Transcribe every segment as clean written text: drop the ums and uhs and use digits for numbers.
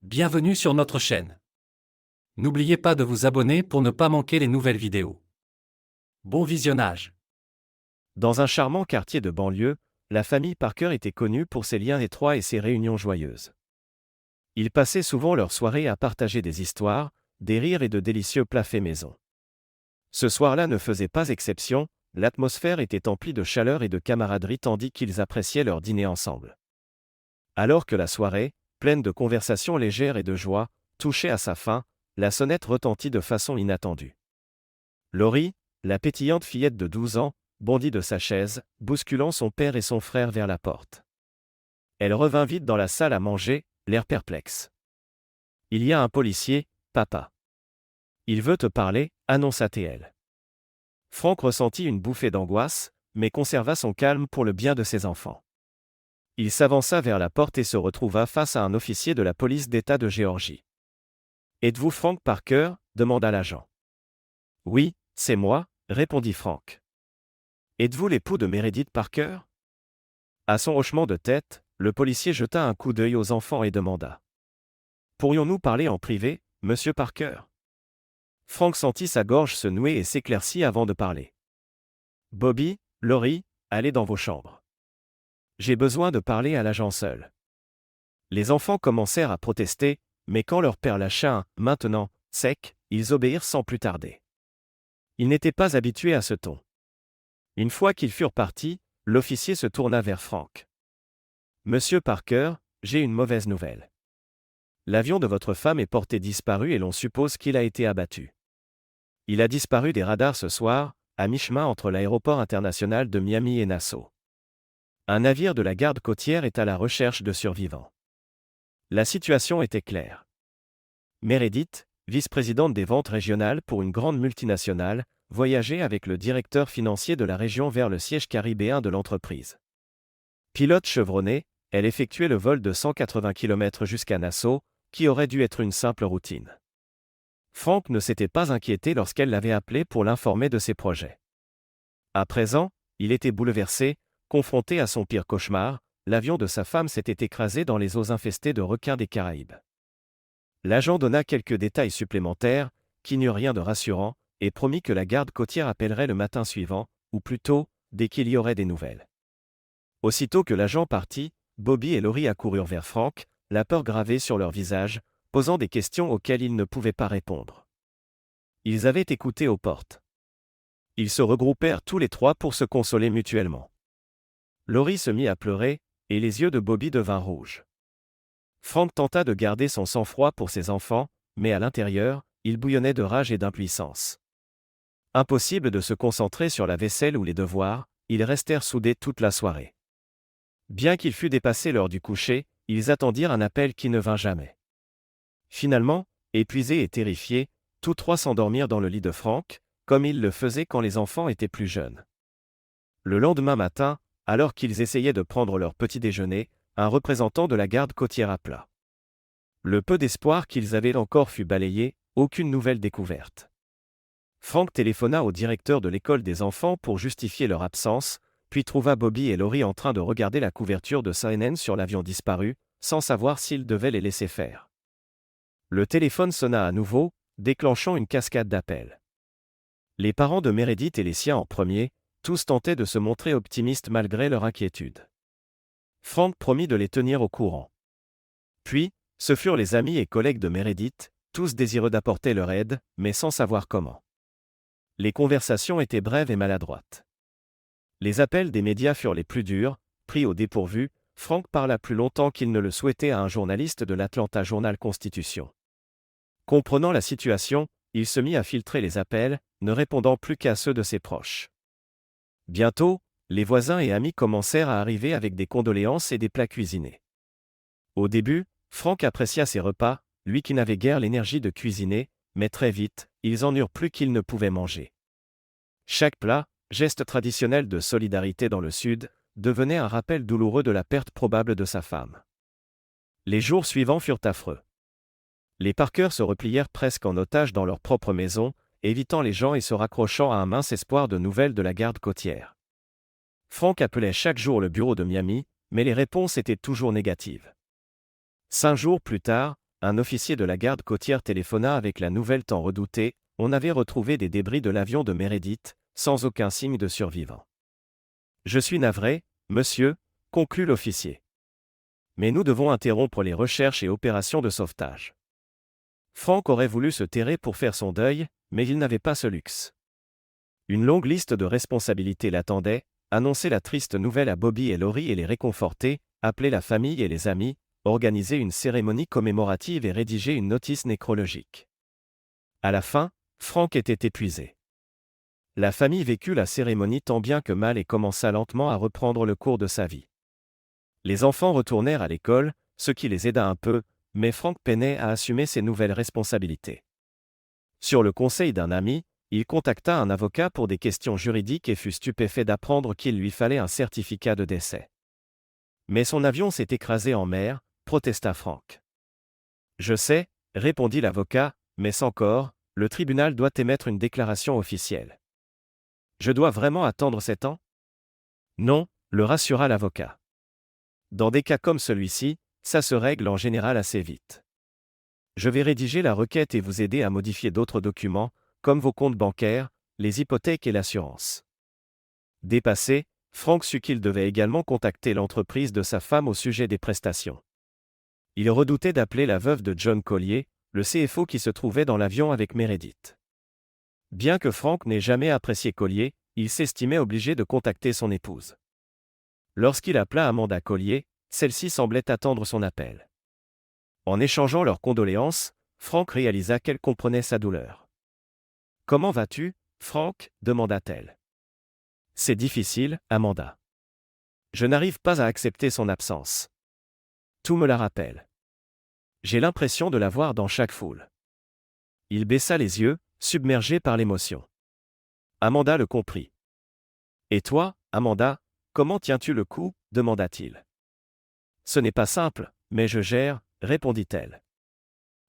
Bienvenue sur notre chaîne. N'oubliez pas de vous abonner pour ne pas manquer les nouvelles vidéos. Bon visionnage. Dans un charmant quartier de banlieue, la famille Parker était connue pour ses liens étroits et ses réunions joyeuses. Ils passaient souvent leurs soirées à partager des histoires, des rires et de délicieux plats faits maison. Ce soir-là ne faisait pas exception, l'atmosphère était emplie de chaleur et de camaraderie tandis qu'ils appréciaient leur dîner ensemble. Alors que la soirée, pleine de conversations légères et de joie, touchait à sa fin, la sonnette retentit de façon inattendue. Laurie, la pétillante fillette de 12 ans, bondit de sa chaise, bousculant son père et son frère vers la porte. Elle revint vite dans la salle à manger, l'air perplexe. « Il y a un policier, papa. Il veut te parler, annonça-t-elle. Frank ressentit une bouffée d'angoisse, mais conserva son calme pour le bien de ses enfants. Il s'avança vers la porte et se retrouva face à un officier de la police d'État de Géorgie. « Êtes-vous Frank Parker » demanda l'agent. « Oui, c'est moi » répondit Frank. « Êtes-vous l'époux de Meredith Parker » À son hochement de tête, le policier jeta un coup d'œil aux enfants et demanda. « Pourrions-nous parler en privé, monsieur Parker » Frank sentit sa gorge se nouer et s'éclaircit avant de parler. « Bobby, Laurie, allez dans vos chambres. J'ai besoin de parler à l'agent seul. » Les enfants commencèrent à protester, mais quand leur père lâcha un « maintenant » sec, ils obéirent sans plus tarder. Ils n'étaient pas habitués à ce ton. Une fois qu'ils furent partis, l'officier se tourna vers Frank. « Monsieur Parker, j'ai une mauvaise nouvelle. L'avion de votre femme est porté disparu et l'on suppose qu'il a été abattu. Il a disparu des radars ce soir, à mi-chemin entre l'aéroport international de Miami et Nassau. Un navire de la garde côtière est à la recherche de survivants. » La situation était claire. Meredith, vice-présidente des ventes régionales pour une grande multinationale, voyageait avec le directeur financier de la région vers le siège caribéen de l'entreprise. Pilote chevronnée, elle effectuait le vol de 180 km jusqu'à Nassau, qui aurait dû être une simple routine. Frank ne s'était pas inquiété lorsqu'elle l'avait appelé pour l'informer de ses projets. À présent, il était bouleversé, confronté à son pire cauchemar, l'avion de sa femme s'était écrasé dans les eaux infestées de requins des Caraïbes. L'agent donna quelques détails supplémentaires, qui n'eurent rien de rassurant, et promit que la garde côtière appellerait le matin suivant, ou plutôt, dès qu'il y aurait des nouvelles. Aussitôt que l'agent partit, Bobby et Laurie accoururent vers Frank, la peur gravée sur leur visage, posant des questions auxquelles ils ne pouvaient pas répondre. Ils avaient écouté aux portes. Ils se regroupèrent tous les trois pour se consoler mutuellement. Laurie se mit à pleurer, et les yeux de Bobby devinrent rouges. Frank tenta de garder son sang-froid pour ses enfants, mais à l'intérieur, il bouillonnait de rage et d'impuissance. Impossible de se concentrer sur la vaisselle ou les devoirs, ils restèrent soudés toute la soirée. Bien qu'il fût dépassé l'heure du coucher, ils attendirent un appel qui ne vint jamais. Finalement, épuisés et terrifiés, tous trois s'endormirent dans le lit de Frank, comme ils le faisaient quand les enfants étaient plus jeunes. Le lendemain matin, alors qu'ils essayaient de prendre leur petit déjeuner, un représentant de la garde côtière appela. Le peu d'espoir qu'ils avaient encore fut balayé, aucune nouvelle découverte. Frank téléphona au directeur de l'école des enfants pour justifier leur absence, puis trouva Bobby et Laurie en train de regarder la couverture de CNN sur l'avion disparu, sans savoir s'ils devaient les laisser faire. Le téléphone sonna à nouveau, déclenchant une cascade d'appels. Les parents de Meredith et les siens en premier, tous tentaient de se montrer optimistes malgré leur inquiétude. Frank promit de les tenir au courant. Puis, ce furent les amis et collègues de Meredith, tous désireux d'apporter leur aide, mais sans savoir comment. Les conversations étaient brèves et maladroites. Les appels des médias furent les plus durs, pris au dépourvu, Frank parla plus longtemps qu'il ne le souhaitait à un journaliste de l'Atlanta Journal-Constitution. Comprenant la situation, il se mit à filtrer les appels, ne répondant plus qu'à ceux de ses proches. Bientôt, les voisins et amis commencèrent à arriver avec des condoléances et des plats cuisinés. Au début, Frank apprécia ses repas, lui qui n'avait guère l'énergie de cuisiner, mais très vite, ils en eurent plus qu'ils ne pouvaient manger. Chaque plat, geste traditionnel de solidarité dans le Sud, devenait un rappel douloureux de la perte probable de sa femme. Les jours suivants furent affreux. Les Parker se replièrent presque en otages dans leur propre maison, évitant les gens et se raccrochant à un mince espoir de nouvelles de la garde côtière. Frank appelait chaque jour le bureau de Miami, mais les réponses étaient toujours négatives. 5 jours plus tard, un officier de la garde côtière téléphona avec la nouvelle tant redoutée, on avait retrouvé des débris de l'avion de Meredith, sans aucun signe de survivant. Je suis navré, monsieur, conclut l'officier. Mais nous devons interrompre les recherches et opérations de sauvetage. Frank aurait voulu se terrer pour faire son deuil, mais il n'avait pas ce luxe. Une longue liste de responsabilités l'attendait, annoncer la triste nouvelle à Bobby et Laurie et les réconforter, appeler la famille et les amis, organiser une cérémonie commémorative et rédiger une notice nécrologique. À la fin, Frank était épuisé. La famille vécut la cérémonie tant bien que mal et commença lentement à reprendre le cours de sa vie. Les enfants retournèrent à l'école, ce qui les aida un peu, mais Frank peinait à assumer ses nouvelles responsabilités. Sur le conseil d'un ami, il contacta un avocat pour des questions juridiques et fut stupéfait d'apprendre qu'il lui fallait un certificat de décès. Mais son avion s'est écrasé en mer, protesta Frank. Je sais, répondit l'avocat, mais sans corps, le tribunal doit émettre une déclaration officielle. Je dois vraiment attendre 7 ans ? Non, le rassura l'avocat. Dans des cas comme celui-ci, ça se règle en général assez vite. Je vais rédiger la requête et vous aider à modifier d'autres documents, comme vos comptes bancaires, les hypothèques et l'assurance. Dépassé, Frank sut qu'il devait également contacter l'entreprise de sa femme au sujet des prestations. Il redoutait d'appeler la veuve de John Collier, le CFO qui se trouvait dans l'avion avec Meredith. Bien que Frank n'ait jamais apprécié Collier, il s'estimait obligé de contacter son épouse. Lorsqu'il appela Amanda Collier, celle-ci semblait attendre son appel. En échangeant leurs condoléances, Frank réalisa qu'elle comprenait sa douleur. « Comment vas-tu, Frank » demanda-t-elle. « C'est difficile, Amanda. Je n'arrive pas à accepter son absence. Tout me la rappelle. J'ai l'impression de la voir dans chaque foule. » Il baissa les yeux, submergé par l'émotion. Amanda le comprit. « Et toi, Amanda, comment tiens-tu le coup » demanda-t-il. « Ce n'est pas simple, mais je gère » répondit-elle.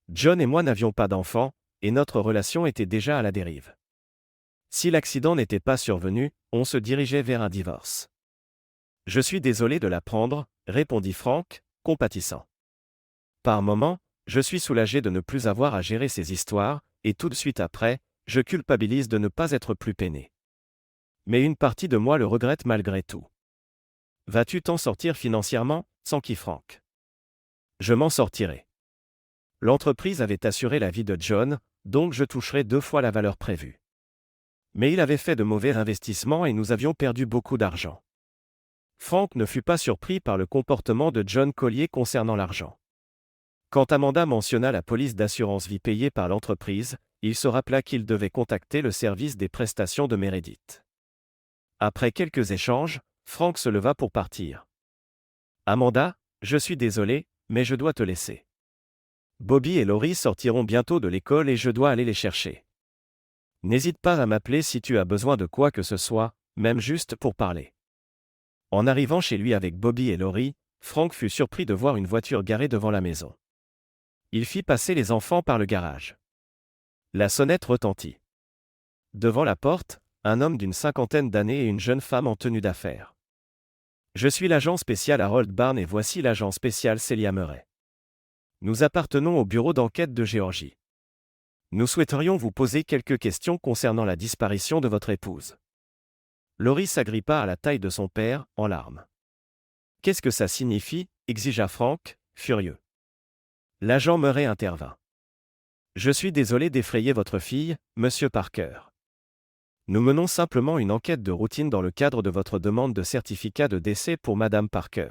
John et moi n'avions pas d'enfants, et notre relation était déjà à la dérive. Si l'accident n'était pas survenu, on se dirigeait vers un divorce. Je suis désolé de l'apprendre, répondit Frank, compatissant. Par moments, je suis soulagé de ne plus avoir à gérer ces histoires, et tout de suite après, je culpabilise de ne pas être plus peiné. Mais une partie de moi le regrette malgré tout. Vas-tu t'en sortir financièrement, s'enquit Frank. Je m'en sortirai. L'entreprise avait assuré la vie de John, donc je toucherai 2 fois la valeur prévue. Mais il avait fait de mauvais investissements et nous avions perdu beaucoup d'argent. Frank ne fut pas surpris par le comportement de John Collier concernant l'argent. Quand Amanda mentionna la police d'assurance vie payée par l'entreprise, il se rappela qu'il devait contacter le service des prestations de Meredith. Après quelques échanges, Frank se leva pour partir. « Amanda, je suis désolé, mais je dois te laisser. Bobby et Laurie sortiront bientôt de l'école et je dois aller les chercher. N'hésite pas à m'appeler si tu as besoin de quoi que ce soit, même juste pour parler. » En arrivant chez lui avec Bobby et Laurie, Frank fut surpris de voir une voiture garée devant la maison. Il fit passer les enfants par le garage. La sonnette retentit. Devant la porte, un homme d'une 50aine d'années et une jeune femme en tenue d'affaires. « Je suis l'agent spécial Harold Barn et voici l'agent spécial Celia Murray. Nous appartenons au bureau d'enquête de Géorgie. Nous souhaiterions vous poser quelques questions concernant la disparition de votre épouse. » Laurie s'agrippa à la taille de son père, en larmes. « Qu'est-ce que ça signifie » exigea Frank, furieux. L'agent Murray intervint. « Je suis désolé d'effrayer votre fille, monsieur Parker. Nous menons simplement une enquête de routine dans le cadre de votre demande de certificat de décès pour madame Parker.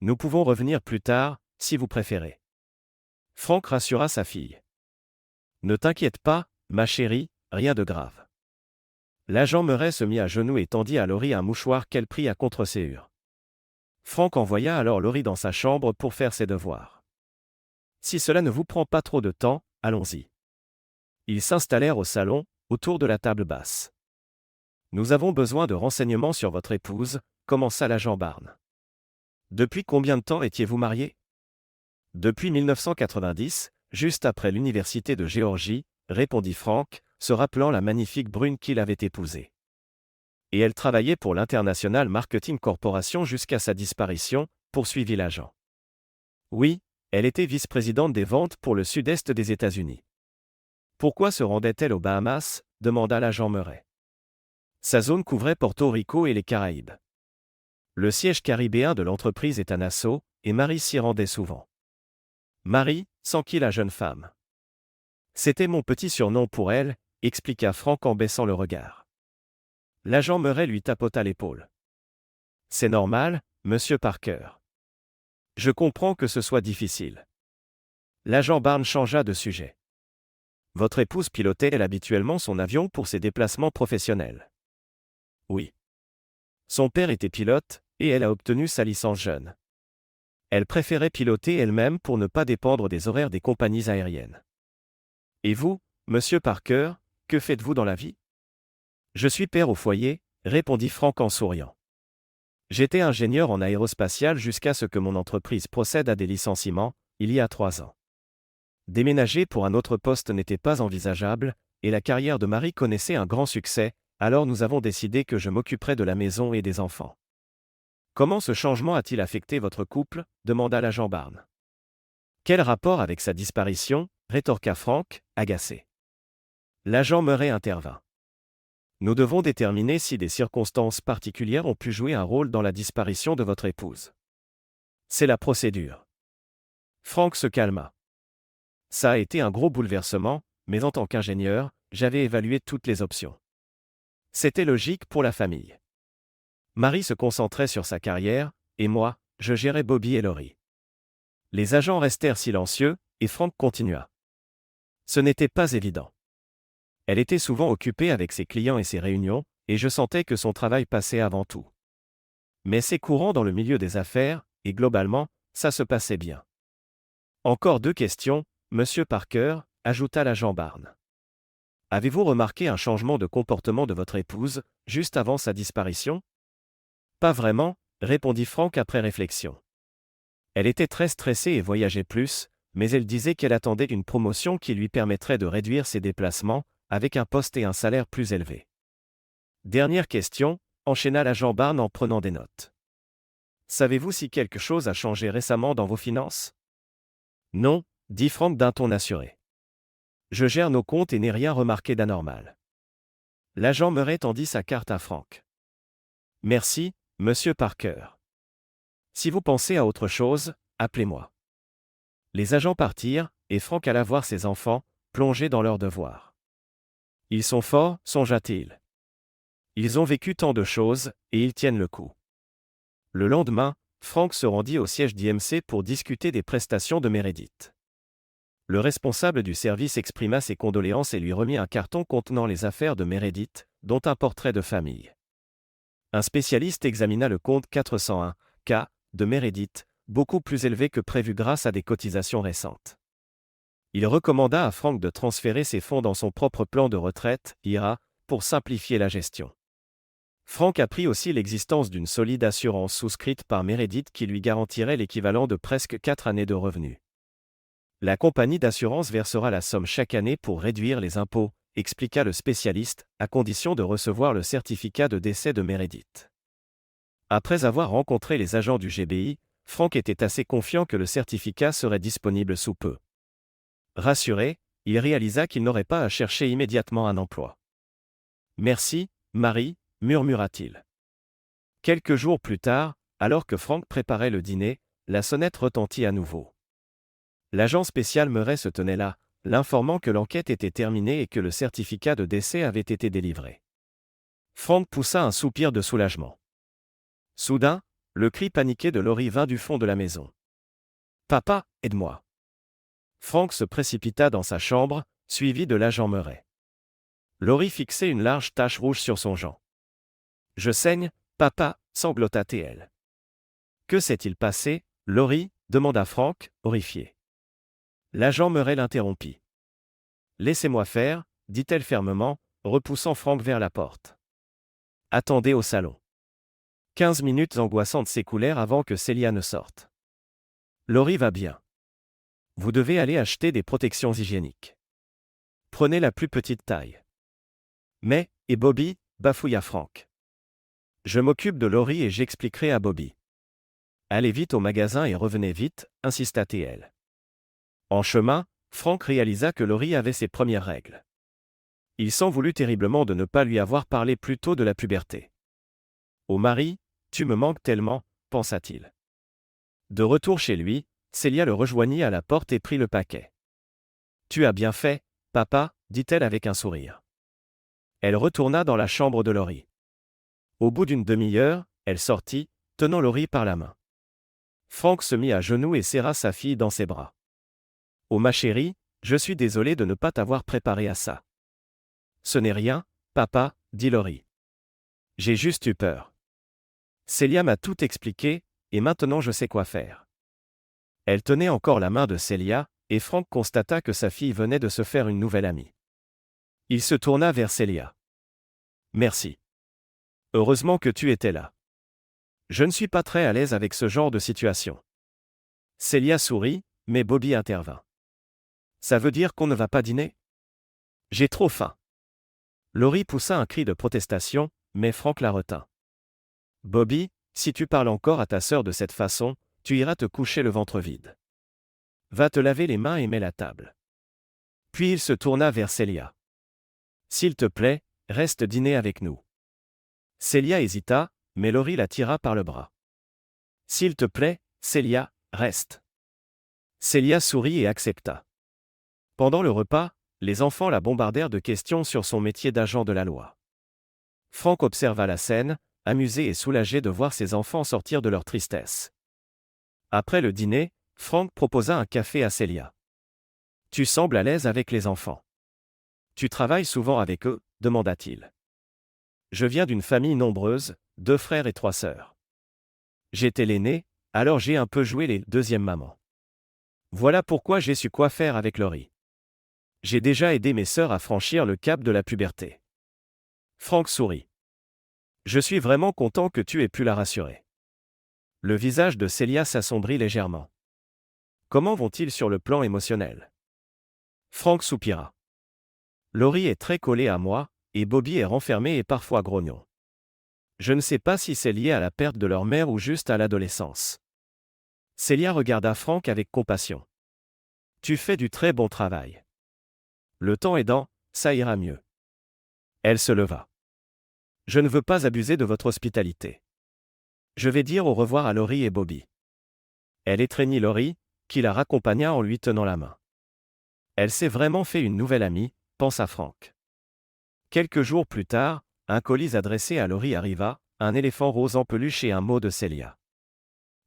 Nous pouvons revenir plus tard, si vous préférez. » Frank rassura sa fille. « Ne t'inquiète pas, ma chérie, rien de grave. » L'agent Murray se mit à genoux et tendit à Laurie un mouchoir qu'elle prit à contre-séhure. Frank envoya alors Laurie dans sa chambre pour faire ses devoirs. « Si cela ne vous prend pas trop de temps, allons-y. » Ils s'installèrent au salon, autour de la table basse. « Nous avons besoin de renseignements sur votre épouse » commença l'agent Barn. « Depuis combien de temps étiez-vous mariés ?»« Depuis 1990, juste après l'université de Géorgie, » répondit Frank, se rappelant la magnifique brune qu'il avait épousée. « Et elle travaillait pour l'International Marketing Corporation jusqu'à sa disparition » poursuivit l'agent. « Oui, Elle était vice-présidente des ventes pour le sud-est des États-Unis. Pourquoi se rendait-elle aux Bahamas? Demanda l'agent Murray. Sa zone couvrait Porto Rico et les Caraïbes. Le siège caribéen de l'entreprise est à Nassau, et Marie s'y rendait souvent. Marie, s'enquit la jeune femme. C'était mon petit surnom pour elle, expliqua Frank en baissant le regard. L'agent Murray lui tapota l'épaule. C'est normal, monsieur Parker. Je comprends que ce soit difficile. L'agent Barnes changea de sujet. Votre épouse pilotait-elle habituellement son avion pour ses déplacements professionnels? Oui. Son père était pilote, et elle a obtenu sa licence jeune. Elle préférait piloter elle-même pour ne pas dépendre des horaires des compagnies aériennes. Et vous, monsieur Parker, que faites-vous dans la vie? Je suis père au foyer, répondit Frank en souriant. J'étais ingénieur en aérospatial jusqu'à ce que mon entreprise procède à des licenciements, il y a 3 ans. Déménager pour un autre poste n'était pas envisageable, et la carrière de Marie connaissait un grand succès, alors nous avons décidé que je m'occuperais de la maison et des enfants. Comment ce changement a-t-il affecté votre couple? Demanda l'agent Barnes. Quel rapport avec sa disparition? Rétorqua Frank, agacé. L'agent Murray intervint. Nous devons déterminer si des circonstances particulières ont pu jouer un rôle dans la disparition de votre épouse. C'est la procédure. Frank se calma. Ça a été un gros bouleversement, mais en tant qu'ingénieur, j'avais évalué toutes les options. C'était logique pour la famille. Marie se concentrait sur sa carrière, et moi, je gérais Bobby et Laurie. Les agents restèrent silencieux, et Frank continua. Ce n'était pas évident. Elle était souvent occupée avec ses clients et ses réunions, et je sentais que son travail passait avant tout. Mais c'est courant dans le milieu des affaires, et globalement, ça se passait bien. Encore 2 questions, monsieur Parker, ajouta l'agent Barnes. Avez-vous remarqué un changement de comportement de votre épouse, juste avant sa disparition? Pas vraiment, répondit Frank après réflexion. Elle était très stressée et voyageait plus, mais elle disait qu'elle attendait une promotion qui lui permettrait de réduire ses déplacements, avec un poste et un salaire plus élevé. Dernière question, enchaîna l'agent Barnes en prenant des notes. Savez-vous si quelque chose a changé récemment dans vos finances? Non, dit Frank d'un ton assuré. Je gère nos comptes et n'ai rien remarqué d'anormal. L'agent Murray tendit sa carte à Frank. Merci, monsieur Parker. Si vous pensez à autre chose, appelez-moi. Les agents partirent, et Frank alla voir ses enfants, plongés dans leurs devoirs. Ils sont forts, songea-t-il. Ils ont vécu tant de choses, et ils tiennent le coup. Le lendemain, Frank se rendit au siège d'IMC pour discuter des prestations de Meredith. Le responsable du service exprima ses condoléances et lui remit un carton contenant les affaires de Meredith, dont un portrait de famille. Un spécialiste examina le compte 401K de Meredith, beaucoup plus élevé que prévu grâce à des cotisations récentes. Il recommanda à Frank de transférer ses fonds dans son propre plan de retraite, IRA, pour simplifier la gestion. Frank apprit aussi l'existence d'une solide assurance souscrite par Meredith qui lui garantirait l'équivalent de presque 4 années de revenus. La compagnie d'assurance versera la somme chaque année pour réduire les impôts, expliqua le spécialiste, à condition de recevoir le certificat de décès de Meredith. Après avoir rencontré les agents du GBI, Frank était assez confiant que le certificat serait disponible sous peu. Rassuré, il réalisa qu'il n'aurait pas à chercher immédiatement un emploi. Merci, Marie, murmura-t-il. Quelques jours plus tard, alors que Frank préparait le dîner, la sonnette retentit à nouveau. L'agent spécial Murray se tenait là, l'informant que l'enquête était terminée et que le certificat de décès avait été délivré. Frank poussa un soupir de soulagement. Soudain, le cri paniqué de Laurie vint du fond de la maison. « Papa, aide-moi !» Frank se précipita dans sa chambre, suivi de l'agent Murray. Laurie fixait une large tache rouge sur son gant. « Je saigne, papa, sanglota-t-elle. Que s'est-il passé, Laurie? Demanda Frank, horrifié. L'agent Murray l'interrompit. Laissez-moi faire, dit-elle fermement, repoussant Frank vers la porte. Attendez au salon. 15 minutes angoissantes s'écoulèrent avant que Celia ne sorte. Laurie va bien. Vous devez aller acheter des protections hygiéniques. Prenez la plus petite taille. Mais, et Bobby, bafouilla Frank. Je m'occupe de Laurie et j'expliquerai à Bobby. Allez vite au magasin et revenez vite, insista-t-elle. En chemin, Frank réalisa que Laurie avait ses premières règles. Il s'en voulut terriblement de ne pas lui avoir parlé plus tôt de la puberté. « Oh Marie, tu me manques tellement », pensa-t-il. De retour chez lui, Célia le rejoignit à la porte et prit le paquet. « Tu as bien fait, papa », dit-elle avec un sourire. Elle retourna dans la chambre de Laurie. Au bout d'une demi-heure, elle sortit, tenant Laurie par la main. Frank se mit à genoux et serra sa fille dans ses bras. « Oh ma chérie, je suis désolé de ne pas t'avoir préparé à ça. »« Ce n'est rien, papa, » dit Laurie. « J'ai juste eu peur. Célia m'a tout expliqué, et maintenant je sais quoi faire. » Elle tenait encore la main de Célia, et Frank constata que sa fille venait de se faire une nouvelle amie. Il se tourna vers Célia. « Merci. Heureusement que tu étais là. Je ne suis pas très à l'aise avec ce genre de situation. » Célia sourit, mais Bobby intervint. « Ça veut dire qu'on ne va pas dîner ? J'ai trop faim. » Laurie poussa un cri de protestation, mais Frank la retint. « Bobby, si tu parles encore à ta sœur de cette façon, tu iras te coucher le ventre vide. Va te laver les mains et mets la table. » Puis il se tourna vers Célia. « S'il te plaît, reste dîner avec nous. » Célia hésita, mais Laurie la tira par le bras. « S'il te plaît, Célia, reste. » Célia sourit et accepta. Pendant le repas, les enfants la bombardèrent de questions sur son métier d'agent de la loi. Frank observa la scène, amusé et soulagé de voir ses enfants sortir de leur tristesse. Après le dîner, Frank proposa un café à Célia. « Tu sembles à l'aise avec les enfants. Tu travailles souvent avec eux ? » demanda-t-il. « Je viens d'une famille nombreuse, 2 frères et 3 sœurs. J'étais l'aîné, alors j'ai un peu joué les deuxièmes mamans. Voilà pourquoi j'ai su quoi faire avec Laurie. J'ai déjà aidé mes sœurs à franchir le cap de la puberté. » Frank sourit. « Je suis vraiment content que tu aies pu la rassurer. » Le visage de Célia s'assombrit légèrement. « Comment vont-ils sur le plan émotionnel ? » Frank soupira. « Laurie est très collée à moi, et Bobby est renfermé et parfois grognon. Je ne sais pas si c'est lié à la perte de leur mère ou juste à l'adolescence. » Célia regarda Frank avec compassion. « Tu fais du très bon travail. Le temps aidant, ça ira mieux. » Elle se leva. « Je ne veux pas abuser de votre hospitalité. Je vais dire au revoir à Laurie et Bobby. » Elle étreignit Laurie, qui la raccompagna en lui tenant la main. Elle s'est vraiment fait une nouvelle amie, pensa Frank. Quelques jours plus tard, un colis adressé à Laurie arriva, un éléphant rose en peluche et un mot de Célia.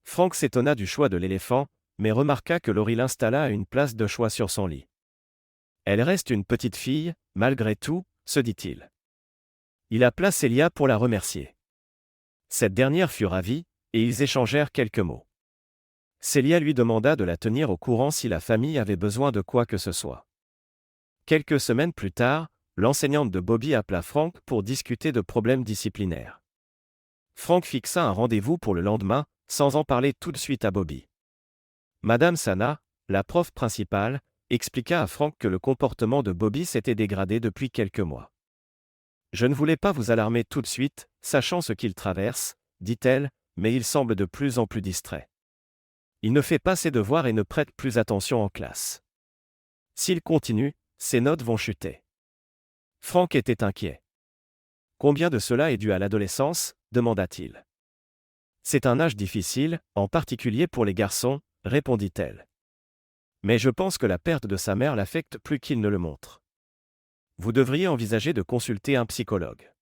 Frank s'étonna du choix de l'éléphant, mais remarqua que Laurie l'installa à une place de choix sur son lit. Elle reste une petite fille, malgré tout, se dit-il. Il appela Célia pour la remercier. Cette dernière fut ravie, et ils échangèrent quelques mots. Célia lui demanda de la tenir au courant si la famille avait besoin de quoi que ce soit. Quelques semaines plus tard, l'enseignante de Bobby appela Frank pour discuter de problèmes disciplinaires. Frank fixa un rendez-vous pour le lendemain, sans en parler tout de suite à Bobby. Madame Sana, la prof principale, expliqua à Frank que le comportement de Bobby s'était dégradé depuis quelques mois. « Je ne voulais pas vous alarmer tout de suite, sachant ce qu'il traverse, » dit-elle, mais il semble de plus en plus distrait. Il ne fait pas ses devoirs et ne prête plus attention en classe. S'il continue, ses notes vont chuter. Frank était inquiet. « Combien de cela est dû à l'adolescence ? » demanda-t-il. « C'est un âge difficile, en particulier pour les garçons, » répondit-elle. « Mais je pense que la perte de sa mère l'affecte plus qu'il ne le montre. Vous devriez envisager de consulter un psychologue. »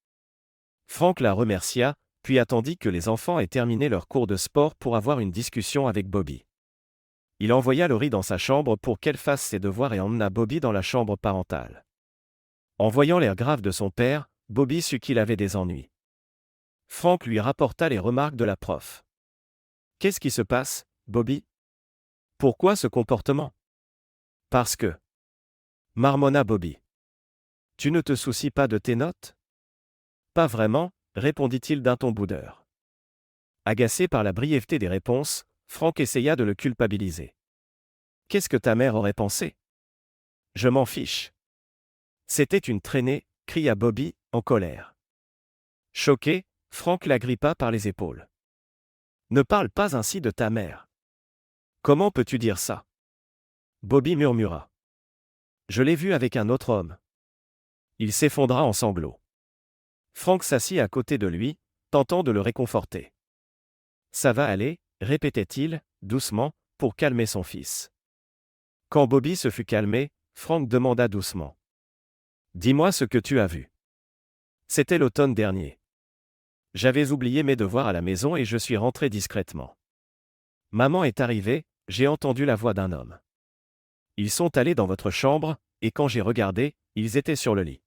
Frank la remercia, puis attendit que les enfants aient terminé leur cours de sport pour avoir une discussion avec Bobby. Il envoya Laurie dans sa chambre pour qu'elle fasse ses devoirs et emmena Bobby dans la chambre parentale. En voyant l'air grave de son père, Bobby sut qu'il avait des ennuis. Frank lui rapporta les remarques de la prof. « Qu'est-ce qui se passe, Bobby ? Pourquoi ce comportement ? » « Parce que... » marmonna Bobby. « Tu ne te soucies pas de tes notes ? » ?»« Pas vraiment, » répondit-il d'un ton boudeur. Agacé par la brièveté des réponses, Frank essaya de le culpabiliser. « Qu'est-ce que ta mère aurait pensé ? » ?»« Je m'en fiche. » C'était une traînée, cria Bobby, en colère. Choqué, Frank l'agrippa par les épaules. « Ne parle pas ainsi de ta mère. Comment peux-tu dire ça ? Bobby murmura. Je l'ai vu avec un autre homme. Il s'effondra en sanglots. Frank s'assit à côté de lui, tentant de le réconforter. Ça va aller, répétait-il, doucement, pour calmer son fils. Quand Bobby se fut calmé, Frank demanda doucement. Dis-moi ce que tu as vu. C'était l'automne dernier. J'avais oublié mes devoirs à la maison et je suis rentré discrètement. Maman est arrivée, j'ai entendu la voix d'un homme. Ils sont allés dans votre chambre, et quand j'ai regardé, ils étaient sur le lit.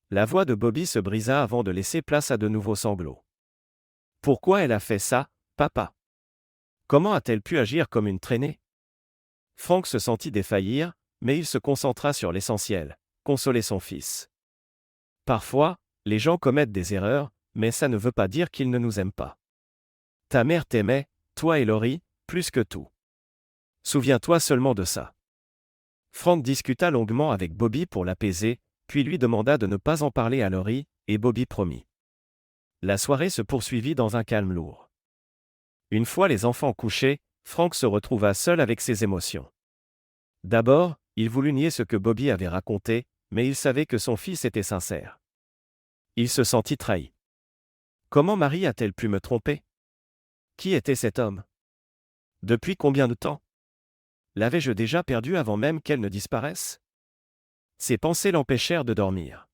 La voix de Bobby se brisa avant de laisser place à de nouveaux sanglots. Pourquoi elle a fait ça, papa? Comment a-t-elle pu agir comme une traînée? Frank se sentit défaillir, mais il se concentra sur l'essentiel, consoler son fils. Parfois, les gens commettent des erreurs, mais ça ne veut pas dire qu'ils ne nous aiment pas. Ta mère t'aimait, toi et Laurie, plus que tout. Souviens-toi seulement de ça. Frank discuta longuement avec Bobby pour l'apaiser, puis lui demanda de ne pas en parler à Laurie, et Bobby promit. La soirée se poursuivit dans un calme lourd. Une fois les enfants couchés, Frank se retrouva seul avec ses émotions. D'abord, il voulut nier ce que Bobby avait raconté, mais il savait que son fils était sincère. Il se sentit trahi. Comment Marie a-t-elle pu me tromper? Qui était cet homme? Depuis combien de temps? L'avais-je déjà perdu avant même qu'elle ne disparaisse? Ses pensées l'empêchèrent de dormir.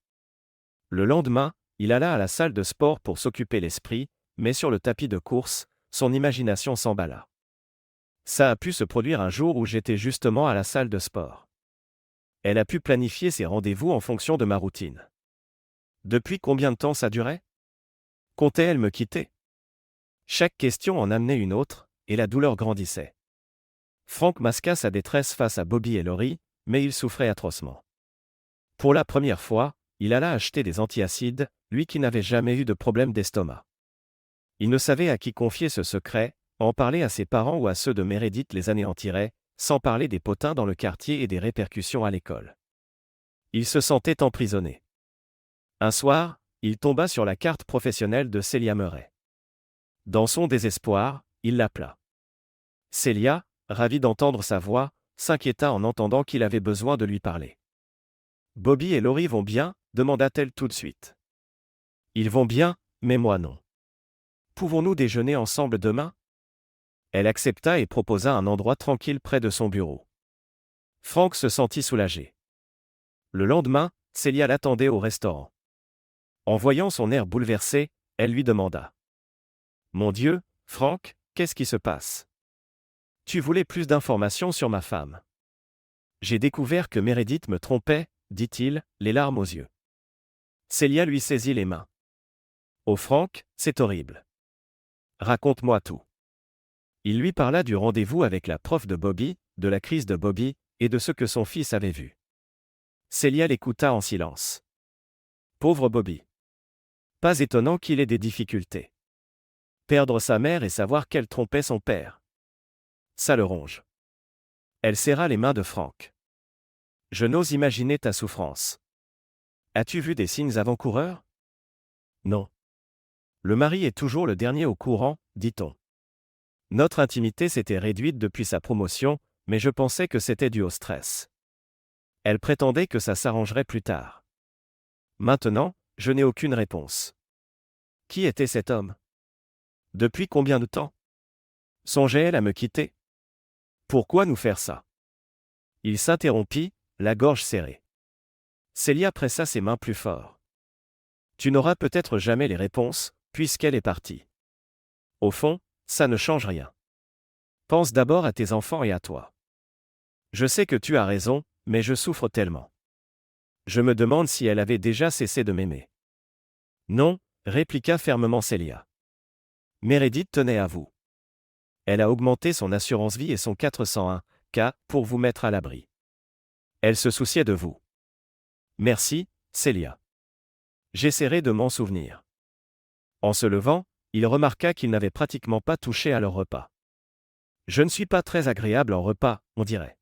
Le lendemain, il alla à la salle de sport pour s'occuper l'esprit, mais sur le tapis de course, son imagination s'emballa. Ça a pu se produire un jour où j'étais justement à la salle de sport. Elle a pu planifier ses rendez-vous en fonction de ma routine. Depuis combien de temps ça durait? Comptait-elle me quitter? Chaque question en amenait une autre, et la douleur grandissait. Frank masqua sa détresse face à Bobby et Laurie, mais il souffrait atrocement. Pour la première fois, il alla acheter des antiacides, lui qui n'avait jamais eu de problème d'estomac. Il ne savait à qui confier ce secret, en parler à ses parents ou à ceux de Meredith les anéantirait, sans parler des potins dans le quartier et des répercussions à l'école. Il se sentait emprisonné. Un soir, il tomba sur la carte professionnelle de Celia Murray. Dans son désespoir, il l'appela. Celia, ravie d'entendre sa voix, s'inquiéta en entendant qu'il avait besoin de lui parler. Bobby et Laurie vont bien, demanda-t-elle tout de suite. Ils vont bien, mais moi non. Pouvons-nous déjeuner ensemble demain? Elle accepta et proposa un endroit tranquille près de son bureau. Frank se sentit soulagé. Le lendemain, Celia l'attendait au restaurant. En voyant son air bouleversé, elle lui demanda. Mon Dieu, Frank, qu'est-ce qui se passe? Tu voulais plus d'informations sur ma femme. J'ai découvert que Meredith me trompait, dit-il, les larmes aux yeux. Celia lui saisit les mains. Oh Frank, c'est horrible. Raconte-moi tout. Il lui parla du rendez-vous avec la prof de Bobby, de la crise de Bobby, et de ce que son fils avait vu. Celia l'écouta en silence. Pauvre Bobby. Pas étonnant qu'il ait des difficultés. Perdre sa mère et savoir qu'elle trompait son père. Ça le ronge. Elle serra les mains de Frank. Je n'ose imaginer ta souffrance. As-tu vu des signes avant-coureurs? Non. Le mari est toujours le dernier au courant, dit-on. Notre intimité s'était réduite depuis sa promotion, mais je pensais que c'était dû au stress. Elle prétendait que ça s'arrangerait plus tard. Maintenant, je n'ai aucune réponse. Qui était cet homme? Depuis combien de temps? Songeait-elle à me quitter? Pourquoi nous faire ça? Il s'interrompit, la gorge serrée. Celia pressa ses mains plus fort. Tu n'auras peut-être jamais les réponses, puisqu'elle est partie. Au fond, ça ne change rien. Pense d'abord à tes enfants et à toi. Je sais que tu as raison, mais je souffre tellement. Je me demande si elle avait déjà cessé de m'aimer. Non, répliqua fermement Celia. Meredith tenait à vous. Elle a augmenté son assurance vie et son 401K pour vous mettre à l'abri. Elle se souciait de vous. Merci, Celia. J'essaierai de m'en souvenir. En se levant, il remarqua qu'il n'avait pratiquement pas touché à leur repas. Je ne suis pas très agréable en repas, on dirait.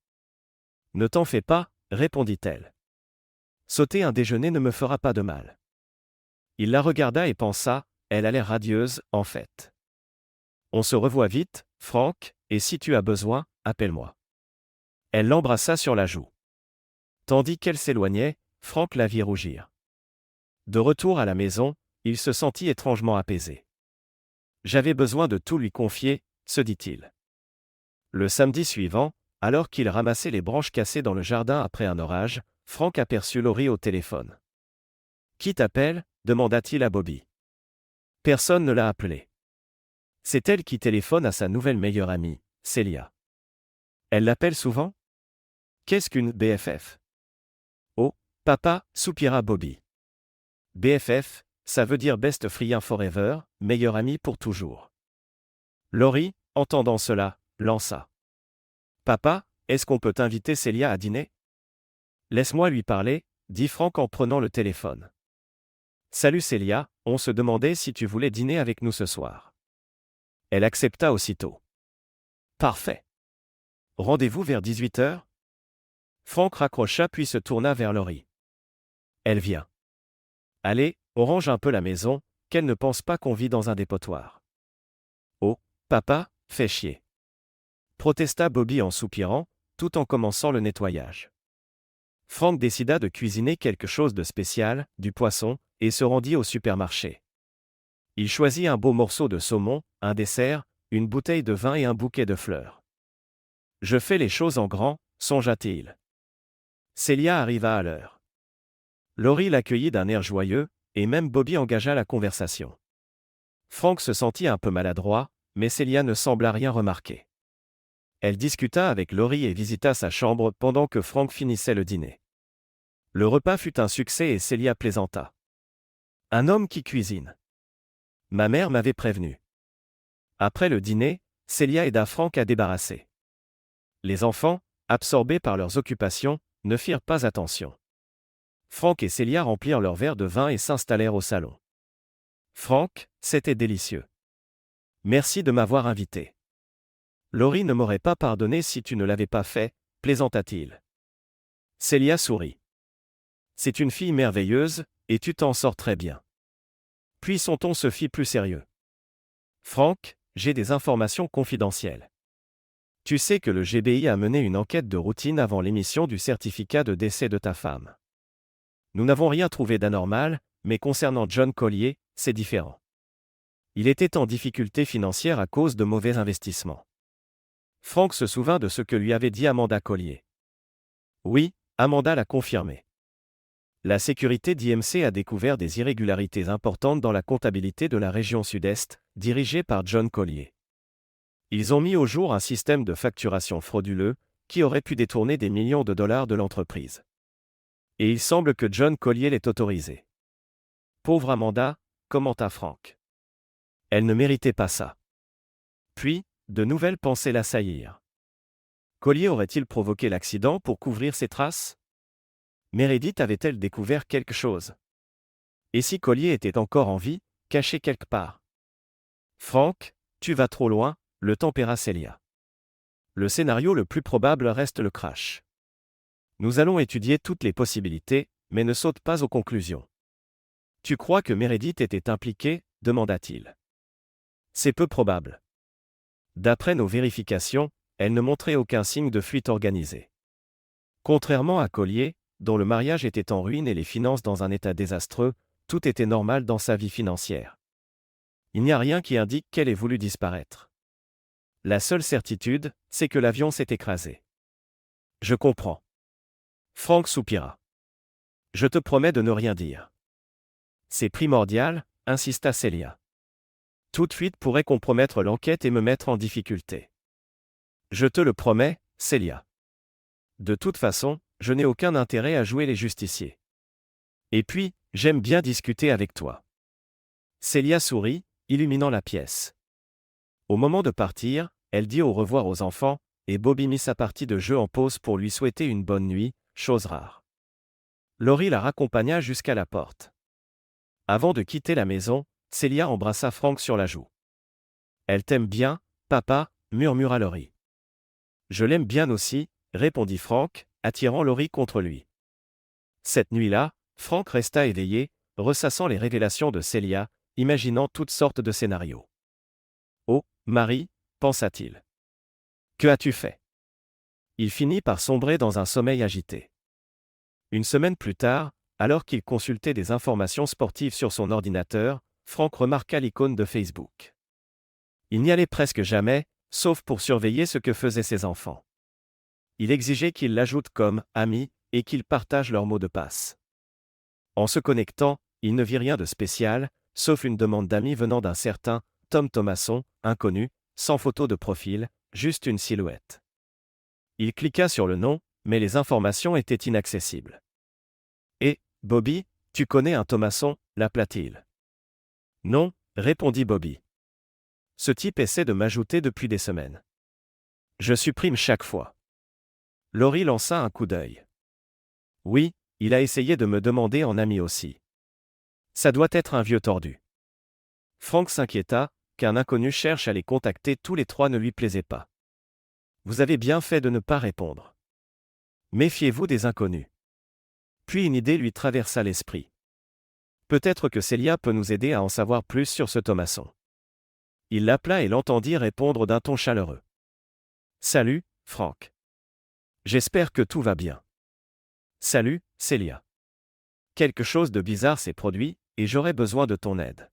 Ne t'en fais pas, répondit-elle. Sauter un déjeuner ne me fera pas de mal. Il la regarda et pensa, elle a l'air radieuse, en fait. On se revoit vite, Frank, et si tu as besoin, appelle-moi. Elle l'embrassa sur la joue. Tandis qu'elle s'éloignait, Franck la vit rougir. De retour à la maison, il se sentit étrangement apaisé. J'avais besoin de tout lui confier, se dit-il. Le samedi suivant, alors qu'il ramassait les branches cassées dans le jardin après un orage, Franck aperçut Laurie au téléphone. « Qui t'appelle » demanda-t-il à Bobby. Personne ne l'a appelée. C'est elle qui téléphone à sa nouvelle meilleure amie, Célia. Elle l'appelle souvent ? Qu'est-ce qu'une BFF ? Oh, papa, soupira Bobby. BFF, ça veut dire Best Friend Forever, meilleur ami pour toujours. Laurie, entendant cela, lança. Papa, est-ce qu'on peut inviter Célia à dîner ? Laisse-moi lui parler, dit Franck en prenant le téléphone. Salut Célia, on se demandait si tu voulais dîner avec nous ce soir. Elle accepta aussitôt. Parfait. Rendez-vous vers 18h ? Franck raccrocha puis se tourna vers Laurie. Elle vient. Allez, on range un peu la maison, qu'elle ne pense pas qu'on vit dans un dépotoir. Oh, papa, fais chier. Protesta Bobby en soupirant, tout en commençant le nettoyage. Franck décida de cuisiner quelque chose de spécial, du poisson, et se rendit au supermarché. Il choisit un beau morceau de saumon, un dessert, une bouteille de vin et un bouquet de fleurs. Je fais les choses en grand, songea-t-il. Célia arriva à l'heure. Laurie l'accueillit d'un air joyeux, et même Bobby engagea la conversation. Franck se sentit un peu maladroit, mais Célia ne sembla rien remarquer. Elle discuta avec Laurie et visita sa chambre pendant que Franck finissait le dîner. Le repas fut un succès et Célia plaisanta. Un homme qui cuisine. Ma mère m'avait prévenu. Après le dîner, Célia aida Franck à débarrasser. Les enfants, absorbés par leurs occupations, ne firent pas attention. Franck et Célia remplirent leur verre de vin et s'installèrent au salon. Franck, c'était délicieux. Merci de m'avoir invité. Laurie ne m'aurait pas pardonné si tu ne l'avais pas fait, plaisanta-t-il. Célia sourit. C'est une fille merveilleuse, et tu t'en sors très bien. Puis son ton se fit plus sérieux. Franck, j'ai des informations confidentielles. Tu sais que le GBI a mené une enquête de routine avant l'émission du certificat de décès de ta femme. Nous n'avons rien trouvé d'anormal, mais concernant John Collier, c'est différent. Il était en difficulté financière à cause de mauvais investissements. Franck se souvint de ce que lui avait dit Amanda Collier. Oui, Amanda l'a confirmé. La sécurité d'IMC a découvert des irrégularités importantes dans la comptabilité de la région Sud-Est, dirigée par John Collier. Ils ont mis au jour un système de facturation frauduleux, qui aurait pu détourner des millions de dollars de l'entreprise. Et il semble que John Collier l'ait autorisé. Pauvre Amanda, commenta Franck. Elle ne méritait pas ça. Puis, de nouvelles pensées l'assaillirent. Collier aurait-il provoqué l'accident pour couvrir ses traces ? Meredith avait-elle découvert quelque chose ? Et si Collier était encore en vie, caché quelque part ? Franck, tu vas trop loin, le tempéra Célia. Le scénario le plus probable reste le crash. Nous allons étudier toutes les possibilités, mais ne saute pas aux conclusions. Tu crois que Meredith était impliquée ? Demanda-t-il. C'est peu probable. D'après nos vérifications, elle ne montrait aucun signe de fuite organisée. Contrairement à Collier, dont le mariage était en ruine et les finances dans un état désastreux, tout était normal dans sa vie financière. Il n'y a rien qui indique qu'elle ait voulu disparaître. La seule certitude, c'est que l'avion s'est écrasé. Je comprends. Franck soupira. Je te promets de ne rien dire. C'est primordial, insista Célia. Toute fuite pourrait compromettre l'enquête et me mettre en difficulté. Je te le promets, Célia. De toute façon, je n'ai aucun intérêt à jouer les justiciers. Et puis, j'aime bien discuter avec toi. Célia sourit, illuminant la pièce. Au moment de partir, elle dit au revoir aux enfants, et Bobby mit sa partie de jeu en pause pour lui souhaiter une bonne nuit, chose rare. Laurie la raccompagna jusqu'à la porte. Avant de quitter la maison, Célia embrassa Franck sur la joue. Elle t'aime bien, papa, murmura Laurie. Je l'aime bien aussi, répondit Franck, attirant Laurie contre lui. Cette nuit-là, Franck resta éveillé, ressassant les révélations de Célia, imaginant toutes sortes de scénarios. Oh, Marie, pensa-t-il. Que as-tu fait ? Il finit par sombrer dans un sommeil agité. Une semaine plus tard, alors qu'il consultait des informations sportives sur son ordinateur, Franck remarqua l'icône de Facebook. Il n'y allait presque jamais, sauf pour surveiller ce que faisaient ses enfants. Il exigeait qu'ils l'ajoutent comme « ami » et qu'ils partagent leurs mots de passe. En se connectant, il ne vit rien de spécial, sauf une demande d'amis venant d'un certain Tom Thomasson, inconnu, sans photo de profil, juste une silhouette. Il cliqua sur le nom, mais les informations étaient inaccessibles. « Et, Bobby, tu connais un Thomasson » l'appela-t-il. « Non » répondit Bobby. « Ce type essaie de m'ajouter depuis des semaines. Je supprime chaque fois. » Laurie lança un coup d'œil. « Oui, il a essayé de me demander en ami aussi. Ça doit être un vieux tordu. » Franck s'inquiéta, qu'un inconnu cherche à les contacter tous les trois ne lui plaisait pas. « Vous avez bien fait de ne pas répondre. Méfiez-vous des inconnus. » Puis une idée lui traversa l'esprit. Peut-être que Célia peut nous aider à en savoir plus sur ce Thomasson. Il l'appela et l'entendit répondre d'un ton chaleureux. « Salut, Franck. J'espère que tout va bien. Salut, Célia. Quelque chose de bizarre s'est produit, et j'aurais besoin de ton aide.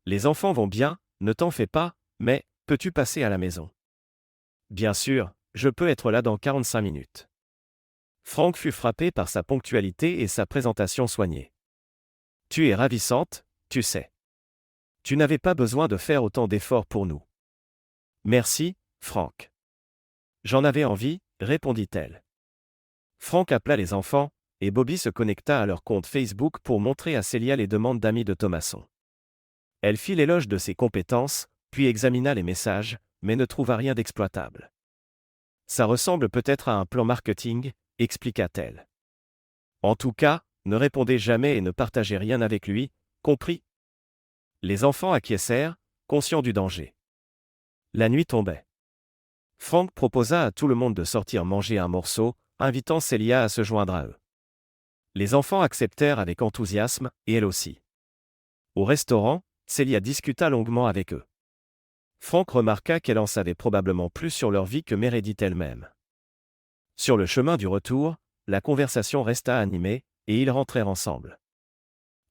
Les enfants vont bien, ne t'en fais pas, mais, peux-tu passer à la maison? Bien sûr, je peux être là dans 45 minutes. Franck fut frappé par sa ponctualité et sa présentation soignée. Tu es ravissante, tu sais. Tu n'avais pas besoin de faire autant d'efforts pour nous. Merci, Franck. J'en avais envie, répondit-elle. Franck appela les enfants, et Bobby se connecta à leur compte Facebook pour montrer à Célia les demandes d'amis de Thomasson. Elle fit l'éloge de ses compétences, puis examina les messages, mais ne trouva rien d'exploitable. Ça ressemble peut-être à un plan marketing, expliqua-t-elle. En tout cas, ne répondez jamais et ne partagez rien avec lui, compris? Les enfants acquiescèrent, conscients du danger. La nuit tombait. Franck proposa à tout le monde de sortir manger un morceau, invitant Célia à se joindre à eux. Les enfants acceptèrent avec enthousiasme, et elle aussi. Au restaurant, Célia discuta longuement avec eux. Franck remarqua qu'elle en savait probablement plus sur leur vie que Meredith elle-même. Sur le chemin du retour, la conversation resta animée, et ils rentrèrent ensemble.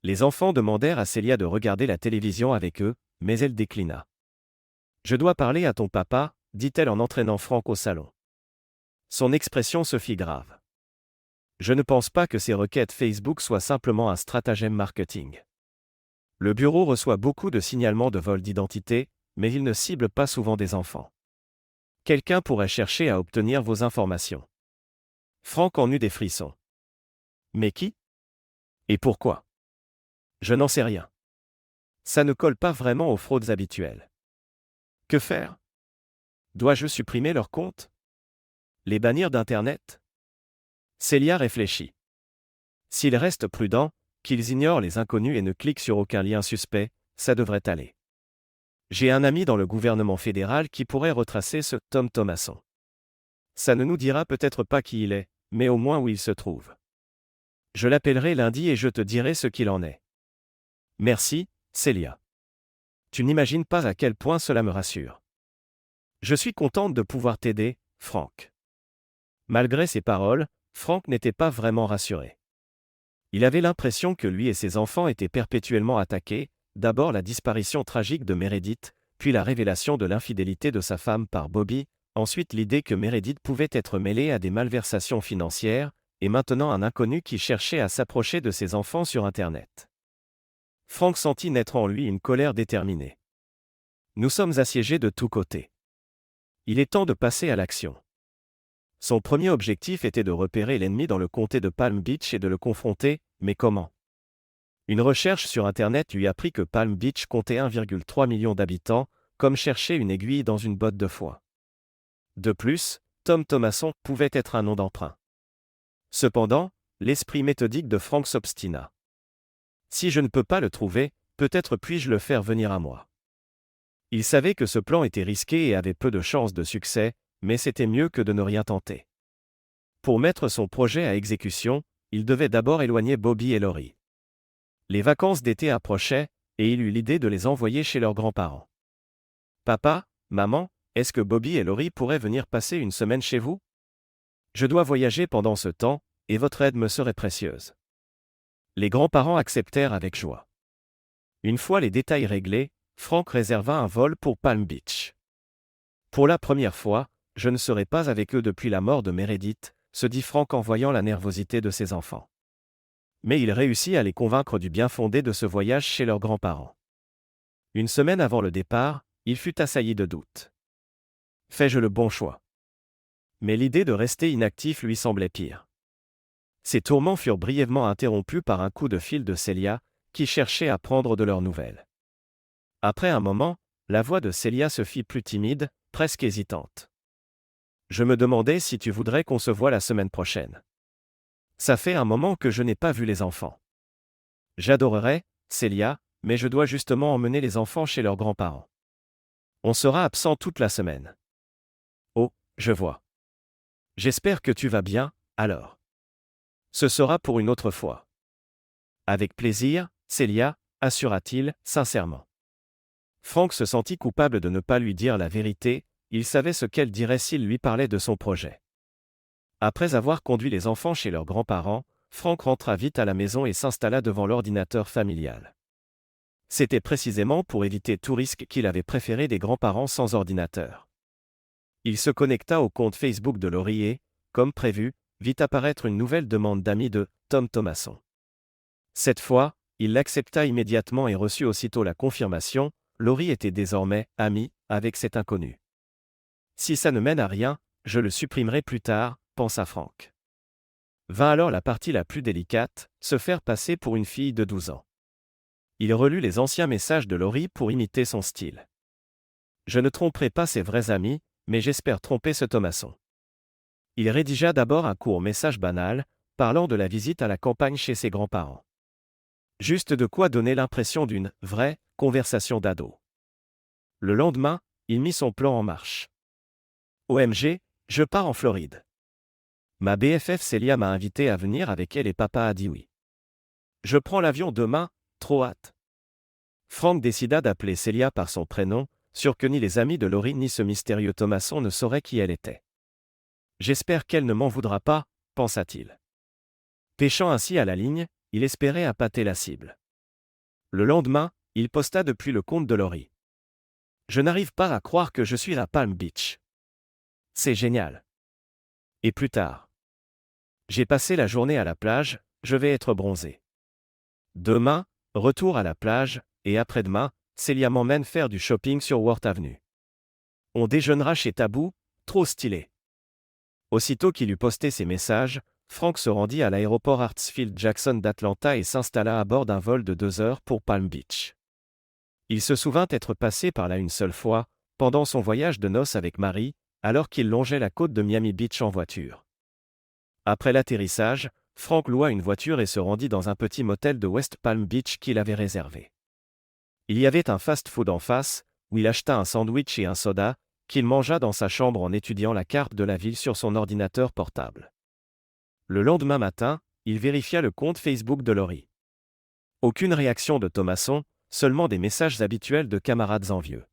Les enfants demandèrent à Célia de regarder la télévision avec eux, mais elle déclina. « Je dois parler à ton papa », dit-elle en entraînant Franck au salon. Son expression se fit grave. « Je ne pense pas que ces requêtes Facebook soient simplement un stratagème marketing. Le bureau reçoit beaucoup de signalements de vol d'identité, mais il ne cible pas souvent des enfants. Quelqu'un pourrait chercher à obtenir vos informations. » Franck en eut des frissons. « Mais qui? Et pourquoi? Je n'en sais rien. Ça ne colle pas vraiment aux fraudes habituelles. Que faire? Dois-je supprimer leur compte? Les bannir d'Internet? » Célia réfléchit. S'ils restent prudents, qu'ils ignorent les inconnus et ne cliquent sur aucun lien suspect, ça devrait aller. J'ai un ami dans le gouvernement fédéral qui pourrait retracer ce Tom Thomasson. Ça ne nous dira peut-être pas qui il est, mais au moins où il se trouve. Je l'appellerai lundi et je te dirai ce qu'il en est. Merci, Célia. Tu n'imagines pas à quel point cela me rassure. Je suis contente de pouvoir t'aider, Franck. Malgré ces paroles, Franck n'était pas vraiment rassuré. Il avait l'impression que lui et ses enfants étaient perpétuellement attaqués, d'abord la disparition tragique de Meredith, puis la révélation de l'infidélité de sa femme par Bobby, ensuite l'idée que Meredith pouvait être mêlée à des malversations financières, et maintenant un inconnu qui cherchait à s'approcher de ses enfants sur Internet. Franck sentit naître en lui une colère déterminée. Nous sommes assiégés de tous côtés. Il est temps de passer à l'action. Son premier objectif était de repérer l'ennemi dans le comté de Palm Beach et de le confronter, mais comment? Une recherche sur Internet lui apprit que Palm Beach comptait 1,3 million d'habitants, comme chercher une aiguille dans une botte de foin. De plus, Tom Thomasson pouvait être un nom d'emprunt. Cependant, l'esprit méthodique de Franck s'obstina. Si je ne peux pas le trouver, peut-être puis-je le faire venir à moi. Il savait que ce plan était risqué et avait peu de chances de succès, mais c'était mieux que de ne rien tenter. Pour mettre son projet à exécution, il devait d'abord éloigner Bobby et Laurie. Les vacances d'été approchaient, et il eut l'idée de les envoyer chez leurs grands-parents. « Papa, maman, est-ce que Bobby et Laurie pourraient venir passer une semaine chez vous? Je dois voyager pendant ce temps, et votre aide me serait précieuse. Les grands-parents acceptèrent avec joie. Une fois les détails réglés, Frank réserva un vol pour Palm Beach. Pour la première fois, je ne serai pas avec eux depuis la mort de Meredith, se dit Frank en voyant la nervosité de ses enfants. Mais il réussit à les convaincre du bien fondé de ce voyage chez leurs grands-parents. Une semaine avant le départ, il fut assailli de doutes. Fais-je le bon choix? Mais l'idée de rester inactif lui semblait pire. Ses tourments furent brièvement interrompus par un coup de fil de Celia, qui cherchait à prendre de leurs nouvelles. Après un moment, la voix de Celia se fit plus timide, presque hésitante. Je me demandais si tu voudrais qu'on se voie la semaine prochaine. Ça fait un moment que je n'ai pas vu les enfants. J'adorerais, Celia, mais je dois justement emmener les enfants chez leurs grands-parents. On sera absent toute la semaine. Oh, je vois. J'espère que tu vas bien, alors. Ce sera pour une autre fois. Avec plaisir, Celia, assura-t-il, sincèrement. Frank se sentit coupable de ne pas lui dire la vérité, il savait ce qu'elle dirait s'il lui parlait de son projet. Après avoir conduit les enfants chez leurs grands-parents, Frank rentra vite à la maison et s'installa devant l'ordinateur familial. C'était précisément pour éviter tout risque qu'il avait préféré des grands-parents sans ordinateur. Il se connecta au compte Facebook de Laurie et, comme prévu, vit apparaître une nouvelle demande d'amis de Tom Thomasson. Cette fois, il l'accepta immédiatement et reçut aussitôt la confirmation, Laurie était désormais amie avec cet inconnu. Si ça ne mène à rien, je le supprimerai plus tard, pensa Frank. Vint alors la partie la plus délicate, se faire passer pour une fille de 12 ans. Il relut les anciens messages de Laurie pour imiter son style. Je ne tromperai pas ses vrais amis, mais j'espère tromper ce Thomasson. Il rédigea d'abord un court message banal, parlant de la visite à la campagne chez ses grands-parents. Juste de quoi donner l'impression d'une vraie conversation d'ado. Le lendemain, il mit son plan en marche. OMG, je pars en Floride. Ma BFF Célia m'a invité à venir avec elle et papa a dit oui. Je prends l'avion demain, trop hâte. Frank décida d'appeler Célia par son prénom, sûr que ni les amis de Laurie ni ce mystérieux Thomasson ne sauraient qui elle était. J'espère qu'elle ne m'en voudra pas, pensa-t-il. Pêchant ainsi à la ligne, il espérait appâter la cible. Le lendemain, il posta depuis le compte de Laurie. Je n'arrive pas à croire que je suis à Palm Beach. C'est génial. Et plus tard. J'ai passé la journée à la plage, je vais être bronzé. Demain, retour à la plage, et après-demain, Célia m'emmène faire du shopping sur Worth Avenue. On déjeunera chez Tabou, trop stylé. Aussitôt qu'il eut posté ses messages, Frank se rendit à l'aéroport Hartsfield-Jackson d'Atlanta et s'installa à bord d'un vol de 2 heures pour Palm Beach. Il se souvint être passé par là une seule fois, pendant son voyage de noces avec Marie, alors qu'il longeait la côte de Miami Beach en voiture. Après l'atterrissage, Frank loua une voiture et se rendit dans un petit motel de West Palm Beach qu'il avait réservé. Il y avait un fast-food en face, où il acheta un sandwich et un soda, qu'il mangea dans sa chambre en étudiant la carte de la ville sur son ordinateur portable. Le lendemain matin, il vérifia le compte Facebook de Laurie. Aucune réaction de Thomasson, seulement des messages habituels de camarades envieux.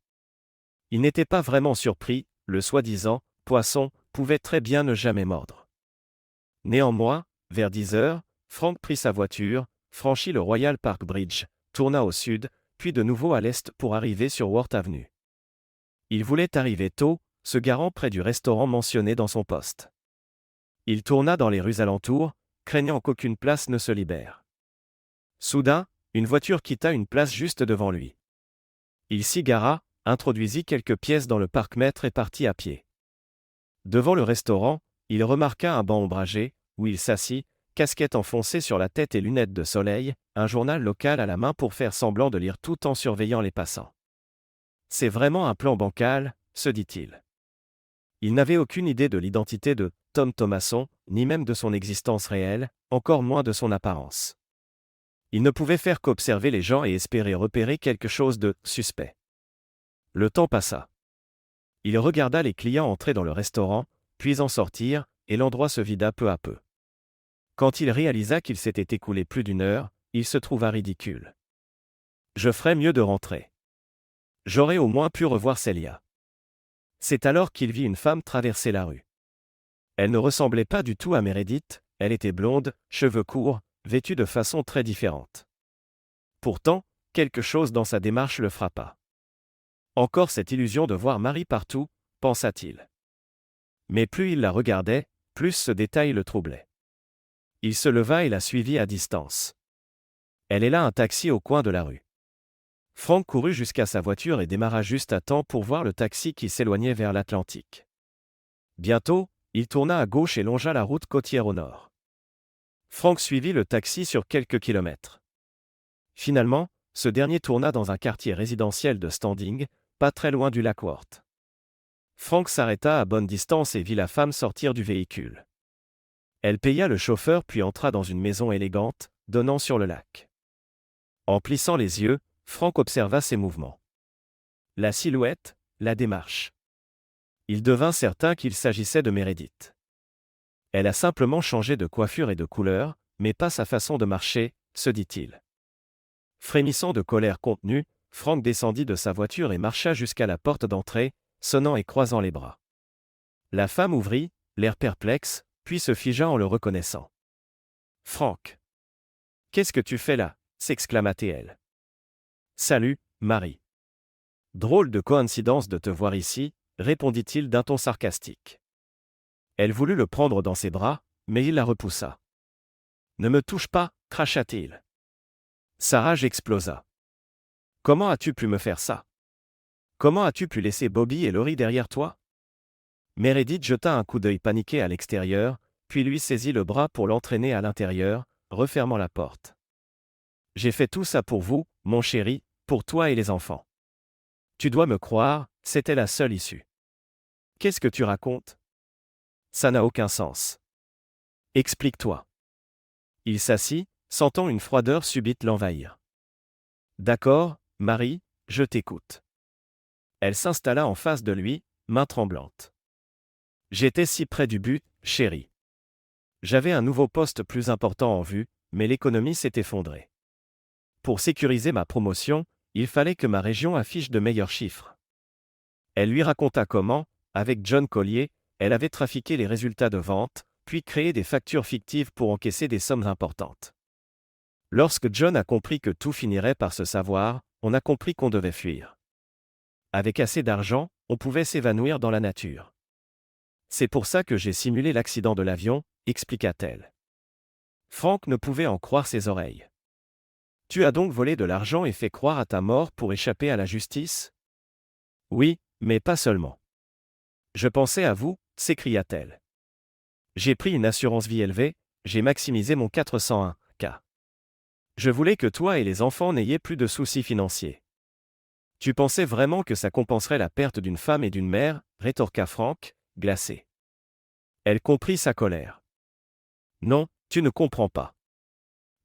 Il n'était pas vraiment surpris, le soi-disant « poisson » pouvait très bien ne jamais mordre. Néanmoins, vers 10 heures, Frank prit sa voiture, franchit le Royal Park Bridge, tourna au sud, puis de nouveau à l'est pour arriver sur Worth Avenue. Il voulait arriver tôt, se garant près du restaurant mentionné dans son poste. Il tourna dans les rues alentours, craignant qu'aucune place ne se libère. Soudain, une voiture quitta une place juste devant lui. Il s'y gara, introduisit quelques pièces dans le parc-mètre et partit à pied. Devant le restaurant, il remarqua un banc ombragé, où il s'assit, casquette enfoncée sur la tête et lunettes de soleil, un journal local à la main pour faire semblant de lire tout en surveillant les passants. C'est vraiment un plan bancal, se dit-il. Il n'avait aucune idée de l'identité de Tom Thomasson, ni même de son existence réelle, encore moins de son apparence. Il ne pouvait faire qu'observer les gens et espérer repérer quelque chose de suspect. Le temps passa. Il regarda les clients entrer dans le restaurant, puis en sortir, et l'endroit se vida peu à peu. Quand il réalisa qu'il s'était écoulé plus d'1 heure, il se trouva ridicule. Je ferais mieux de rentrer. J'aurais au moins pu revoir Célia. C'est alors qu'il vit une femme traverser la rue. Elle ne ressemblait pas du tout à Meredith, elle était blonde, cheveux courts, vêtue de façon très différente. Pourtant, quelque chose dans sa démarche le frappa. Encore cette illusion de voir Marie partout, pensa-t-il. Mais plus il la regardait, plus ce détail le troublait. Il se leva et la suivit à distance. Elle est là un taxi au coin de la rue. Frank courut jusqu'à sa voiture et démarra juste à temps pour voir le taxi qui s'éloignait vers l'Atlantique. Bientôt, il tourna à gauche et longea la route côtière au nord. Frank suivit le taxi sur quelques kilomètres. Finalement, ce dernier tourna dans un quartier résidentiel de Standing, pas très loin du lac Worth. Frank s'arrêta à bonne distance et vit la femme sortir du véhicule. Elle paya le chauffeur puis entra dans une maison élégante, donnant sur le lac. En plissant les yeux, Frank observa ses mouvements. La silhouette, la démarche. Il devint certain qu'il s'agissait de Meredith. Elle a simplement changé de coiffure et de couleur, mais pas sa façon de marcher, se dit-il. Frémissant de colère contenue, Frank descendit de sa voiture et marcha jusqu'à la porte d'entrée, sonnant et croisant les bras. La femme ouvrit, l'air perplexe, puis se figea en le reconnaissant. « Frank. Qu'est-ce que tu fais là » s'exclama-t-elle. « Salut, Marie. Drôle de coïncidence de te voir ici, répondit-il d'un ton sarcastique. Elle voulut le prendre dans ses bras, mais il la repoussa. Ne me touche pas, cracha-t-il. Sa rage explosa. Comment as-tu pu me faire ça? Comment as-tu pu laisser Bobby et Laurie derrière toi? Meredith jeta un coup d'œil paniqué à l'extérieur, puis lui saisit le bras pour l'entraîner à l'intérieur, refermant la porte. J'ai fait tout ça pour vous, mon chéri, pour toi et les enfants. Tu dois me croire, c'était la seule issue. Qu'est-ce que tu racontes? Ça n'a aucun sens. Explique-toi. Il s'assit, sentant une froideur subite l'envahir. D'accord, Marie, je t'écoute. Elle s'installa en face de lui, main tremblante. J'étais si près du but, chérie. J'avais un nouveau poste plus important en vue, mais l'économie s'est effondrée. Pour sécuriser ma promotion, il fallait que ma région affiche de meilleurs chiffres. Elle lui raconta comment, avec John Collier, elle avait trafiqué les résultats de vente, puis créé des factures fictives pour encaisser des sommes importantes. Lorsque John a compris que tout finirait par se savoir, on a compris qu'on devait fuir. Avec assez d'argent, on pouvait s'évanouir dans la nature. C'est pour ça que j'ai simulé l'accident de l'avion, expliqua-t-elle. Frank ne pouvait en croire ses oreilles. Tu as donc volé de l'argent et fait croire à ta mort pour échapper à la justice? Oui, mais pas seulement. Je pensais à vous, s'écria-t-elle. J'ai pris une assurance vie élevée, j'ai maximisé mon 401K. Je voulais que toi et les enfants n'ayez plus de soucis financiers. Tu pensais vraiment que ça compenserait la perte d'une femme et d'une mère, rétorqua Frank, glacé. Elle comprit sa colère. Non, tu ne comprends pas.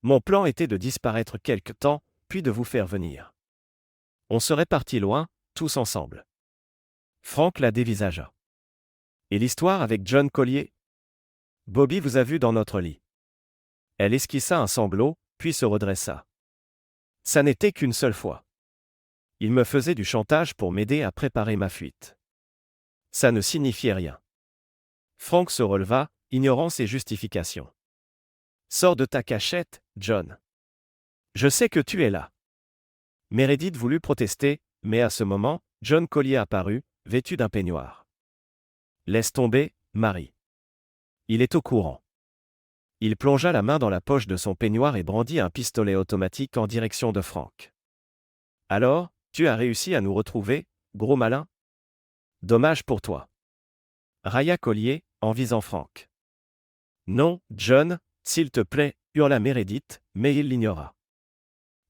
Mon plan était de disparaître quelque temps, puis de vous faire venir. On serait partis loin, tous ensemble. Frank la dévisagea. Et l'histoire avec John Collier? Bobby vous a vu dans notre lit. Elle esquissa un sanglot, puis se redressa. Ça n'était qu'une seule fois. Il me faisait du chantage pour m'aider à préparer ma fuite. Ça ne signifiait rien. Frank se releva, ignorant ses justifications. Sors de ta cachette, John. Je sais que tu es là. Meredith voulut protester, mais à ce moment, John Collier apparut, vêtu d'un peignoir. Laisse tomber, Marie. Il est au courant. Il plongea la main dans la poche de son peignoir et brandit un pistolet automatique en direction de Frank. Alors, tu as réussi à nous retrouver, gros malin? Dommage pour toi. Railla Collier, en visant Frank. Non, John, s'il te plaît, hurla Meredith, mais il l'ignora.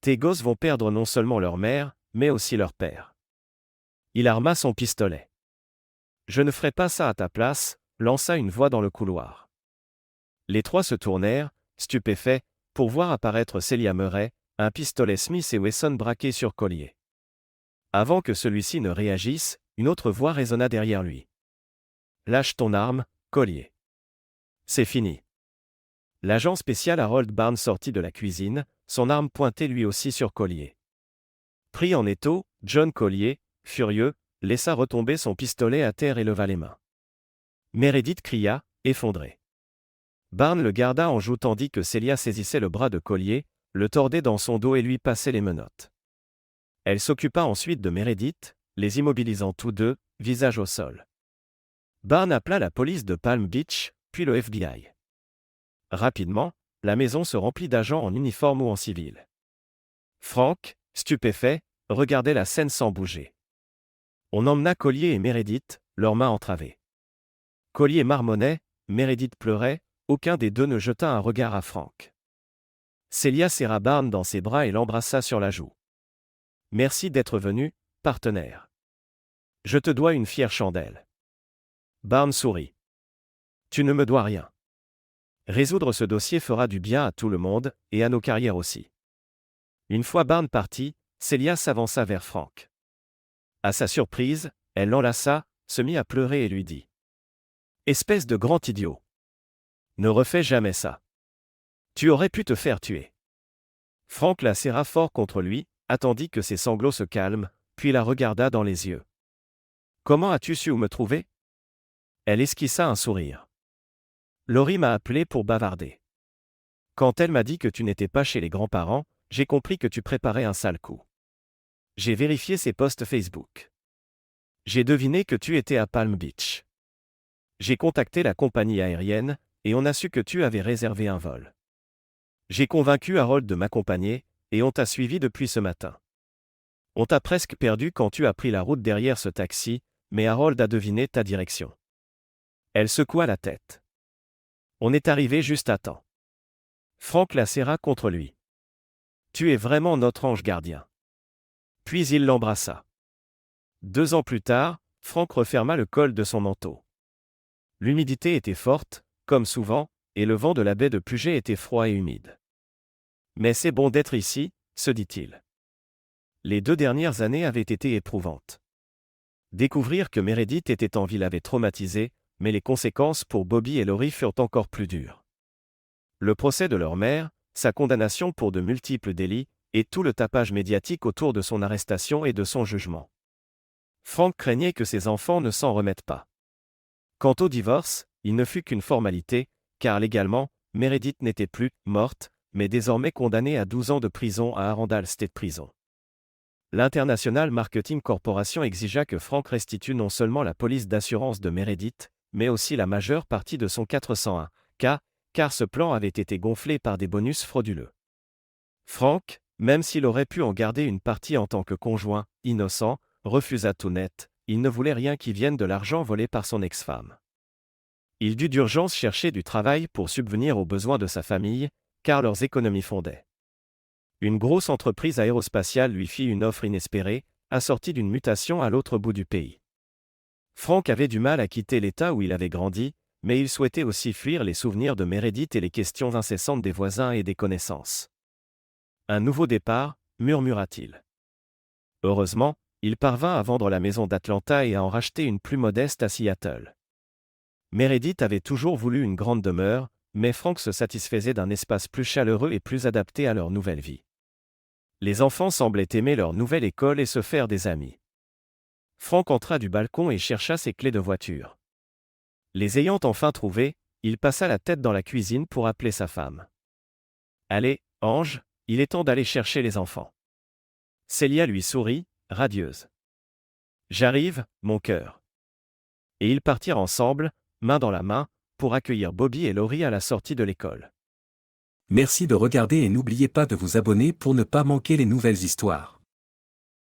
Tes gosses vont perdre non seulement leur mère, mais aussi leur père. Il arma son pistolet. Je ne ferai pas ça à ta place, lança une voix dans le couloir. Les trois se tournèrent, stupéfaits, pour voir apparaître Celia Murray, un pistolet Smith & Wesson braqué sur Collier. Avant que celui-ci ne réagisse, une autre voix résonna derrière lui. Lâche ton arme, Collier. C'est fini. L'agent spécial Harold Barnes sortit de la cuisine, son arme pointée lui aussi sur Collier. Pris en étau, John Collier, furieux, laissa retomber son pistolet à terre et leva les mains. Meredith cria, effondré. Barnes le garda en joue tandis que Celia saisissait le bras de Collier, le tordait dans son dos et lui passait les menottes. Elle s'occupa ensuite de Meredith, les immobilisant tous deux, visage au sol. Barnes appela la police de Palm Beach, puis le FBI. Rapidement, la maison se remplit d'agents en uniforme ou en civil. Frank, stupéfait, regardait la scène sans bouger. On emmena Collier et Meredith, leurs mains entravées. Collier marmonnait, Meredith pleurait, aucun des deux ne jeta un regard à Frank. Celia serra Barnes dans ses bras et l'embrassa sur la joue. « Merci d'être venu, partenaire. Je te dois une fière chandelle. » Barnes sourit. « Tu ne me dois rien. Résoudre ce dossier fera du bien à tout le monde, et à nos carrières aussi. » Une fois Barnes parti, Celia s'avança vers Frank. À sa surprise, elle l'enlaça, se mit à pleurer et lui dit « Espèce de grand idiot. Ne refais jamais ça. Tu aurais pu te faire tuer. » Frank la serra fort contre lui, attendit que ses sanglots se calment, puis la regarda dans les yeux. « Comment as-tu su où me trouver ?» Elle esquissa un sourire. « Laurie m'a appelé pour bavarder. Quand elle m'a dit que tu n'étais pas chez les grands-parents, j'ai compris que tu préparais un sale coup. J'ai vérifié ses posts Facebook. J'ai deviné que tu étais à Palm Beach. J'ai contacté la compagnie aérienne, et on a su que tu avais réservé un vol. J'ai convaincu Harold de m'accompagner, et on t'a suivi depuis ce matin. On t'a presque perdu quand tu as pris la route derrière ce taxi, mais Harold a deviné ta direction. » Elle secoua la tête. « On est arrivé juste à temps. » Frank la serra contre lui. « Tu es vraiment notre ange gardien. » Puis il l'embrassa. 2 ans plus tard, Frank referma le col de son manteau. L'humidité était forte, comme souvent, et le vent de la baie de Puget était froid et humide. « Mais c'est bon d'être ici, » se dit-il. Les 2 dernières années avaient été éprouvantes. Découvrir que Meredith était en ville avait traumatisé, mais les conséquences pour Bobby et Laurie furent encore plus dures. Le procès de leur mère, sa condamnation pour de multiples délits, et tout le tapage médiatique autour de son arrestation et de son jugement. Frank craignait que ses enfants ne s'en remettent pas. Quant au divorce, il ne fut qu'une formalité, car légalement, Meredith n'était plus morte, mais désormais condamnée à 12 ans de prison à Arundel State Prison. L'International Marketing Corporation exigea que Frank restitue non seulement la police d'assurance de Meredith, mais aussi la majeure partie de son 401K, car ce plan avait été gonflé par des bonus frauduleux. Frank, même s'il aurait pu en garder une partie en tant que conjoint, innocent, refusa tout net, il ne voulait rien qui vienne de l'argent volé par son ex-femme. Il dut d'urgence chercher du travail pour subvenir aux besoins de sa famille, car leurs économies fondaient. Une grosse entreprise aérospatiale lui fit une offre inespérée, assortie d'une mutation à l'autre bout du pays. Frank avait du mal à quitter l'État où il avait grandi, mais il souhaitait aussi fuir les souvenirs de Meredith et les questions incessantes des voisins et des connaissances. « Un nouveau départ », murmura-t-il. Heureusement, il parvint à vendre la maison d'Atlanta et à en racheter une plus modeste à Seattle. Meredith avait toujours voulu une grande demeure, mais Frank se satisfaisait d'un espace plus chaleureux et plus adapté à leur nouvelle vie. Les enfants semblaient aimer leur nouvelle école et se faire des amis. Frank entra du balcon et chercha ses clés de voiture. Les ayant enfin trouvées, il passa la tête dans la cuisine pour appeler sa femme. « Allez, Ange, il est temps d'aller chercher les enfants. » Celia lui sourit, radieuse. « J'arrive, mon cœur. » Et ils partirent ensemble, main dans la main, pour accueillir Bobby et Laurie à la sortie de l'école. Merci de regarder et n'oubliez pas de vous abonner pour ne pas manquer les nouvelles histoires.